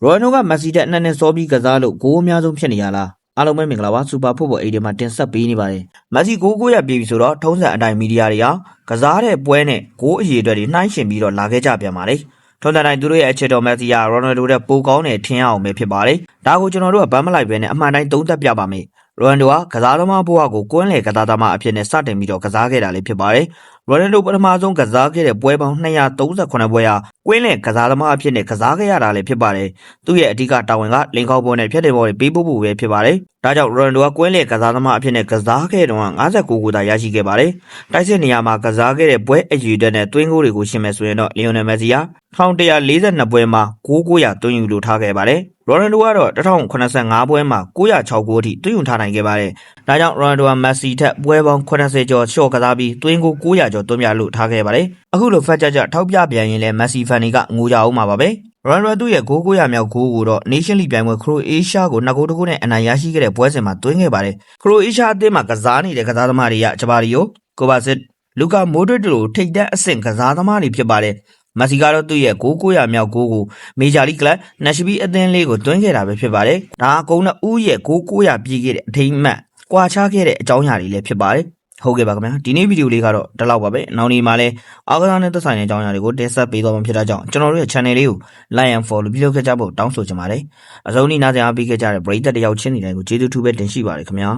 ရိုနိုကမက်ဆီတဲ့နှစ်စောပြီးကစားလို့ဂိုးအများဆုံးဖြစ်နေရလားအားလုံးပဲမင်္ဂလာပါစူပါဖုတ်ဘော်အိဒီမှာတင်ဆက်ပေးနေပါတယ်မက်ဆီဂိုး900ပြည့်ပြီဆိုတော့ထုံးစံအတိုင်းမီဒီယာတွေဟာကစားတဲ့ပွဲနဲ့ဂိုးအရေအတွက်တွေနှိုင်းယှဉ်ပြီးတော့လာခဲ့ကြပြန်ပါတယ်ထုံးစံတိုင်းသူတို့ရဲ့အခြေတော်မက်ဆီကရိုနယ်ဒိုတဲ့ပိုကောင်းတယ်ထင်အောင်ပဲဖြစ်ပါတယ်ဒါကိုကျွန်တော်တို့ကဗမ်းမလိုက်ပဲနဲ့အမှန်တိုင်းသုံးသပ်ပြပါမယ်ရိုနယ်ဒိုကကစားသမားဘဝကိုကွင်းလေကစားသမားအဖြစ်နဲ့စတင်ပြီးတော့ကစားခဲ့တာလေးဖြစ်ပါတယ်ရိုနယ်ဒိုပထမဆုံးကစားခဲ့တဲ့ပွဲပေါင်း238ပွဲဟာကွင်းလေကစားသမားအဖြစ်နဲ့ကစားခဲ့ရတာလည်းဖြစ်ပါတယ်သူ့ရဲ့အဓိကတာဝန်ကလင်ကောက်ပွဲနဲ့ဖြတ်တဲ့ဘောတွေပေးပို့ဖို့ပဲဖြစ်ပါတယ်ဒါကြောင့်ရိုနယ်ဒိုကကွင်းလေကစားသမားအဖြစ်နဲ့ကစားခဲ့တော့59ဂိုးသာရရှိခဲ့ပါတယ်တိုက်စစ်နေရာမှာကစားခဲ့တဲ့ပွဲအရေအတွက်နဲ့သွင်းဂိုးတွေကိုရှင်းမယ်ဆိုရင်တော့လီယိုနယ်မက်ဆီဟာ1142ပွဲမှာဂိုး900သွင်းယူလို့ထားခဲ့ပါတယ်ရိုနယ်ဒိုကတော့1085ပွဲမှာ906ဂိုးအထိသွင်းယူထားနိုင်ခဲ့ပါတယ်ဒါကြောင့်ရိုနယ်ဒိုကမက်ဆီထက်ပွဲပေါင်း80ကျော်ရှော့ကစားပြီးသွင်းဂိုး900ကျော်သွင်းပြလို့ထားခဲ့ပါတယ်အခုလိုဖက်ကြထောက်ပြပြန်ရင်လည်းမက်ဆီဖန်တွေကငိုကြအောင်မှာပါပဲရိုနယ်ဒိုသူ့ရဲ့ဂိုး900မြောက်ဂိုးကိုတော့ Nation League ပြိုင်ပွဲခရိုအေးရှားကို2ဂိုးတကိုးနဲ့အနိုင်ရရှိခဲ့တဲ့ပွဲစဉ်မှာသွင်းခဲ့ပါတယ်ခရိုအေးရှားအသင်းမှာကစားနေတဲ့ကစားသမားတွေကဂျပါရီယိုကိုဗာစစ်လူကာမိုဒရစ်တို့ထိပ်တန်းအဆင့်ကစားသမားတွေဖြစ်ပါတယ်မက်ဆီကတော့သူ့ရဲ့ဂိုး900မြောက်ဂိုးကိုမေဂျာလီကလပ်နက်ရှ်ဘီအသင်းလေးကိုသွင်းခဲ့တာပဲဖြစ်ပါတယ်ဒါအကုန်လုံးဦးရဲ့ဂိုး900ပြည့်ခဲ့တဲ့အထိမ်းအမှတ်ကွာခြားခဲ့တဲ့အကြောင်းအရာတွေလည်းဖြစ်ပါတယ်ဟုတ်ကဲ့ပါခင်ဗျာဒီနေ့ဗီဒီယိုလေးကတော့ဒီလောက်ပါပဲနောက်နေ့မှာလည်းအားကစားနဲ့သက်ဆိုင်တဲ့အကြောင်းအရာတွေကိုတင်ဆက်ပေးသွားမှာဖြစ်တာကြောင့်ကျွန်တော်တို့ရဲ့ channel လေးကို like and follow ပြုလုပ်ခဲ့ကြဖို့တောင်းဆိုချင်ပါတယ်အဆုံးထိနားဆင်အားပေးခဲ့ကြတဲ့ပရိသတ်တယောက်ချင်းနေတိုင်းကိုကျေးဇူးထူးပဲတင်ရှိပါတယ်ခင်ဗျာ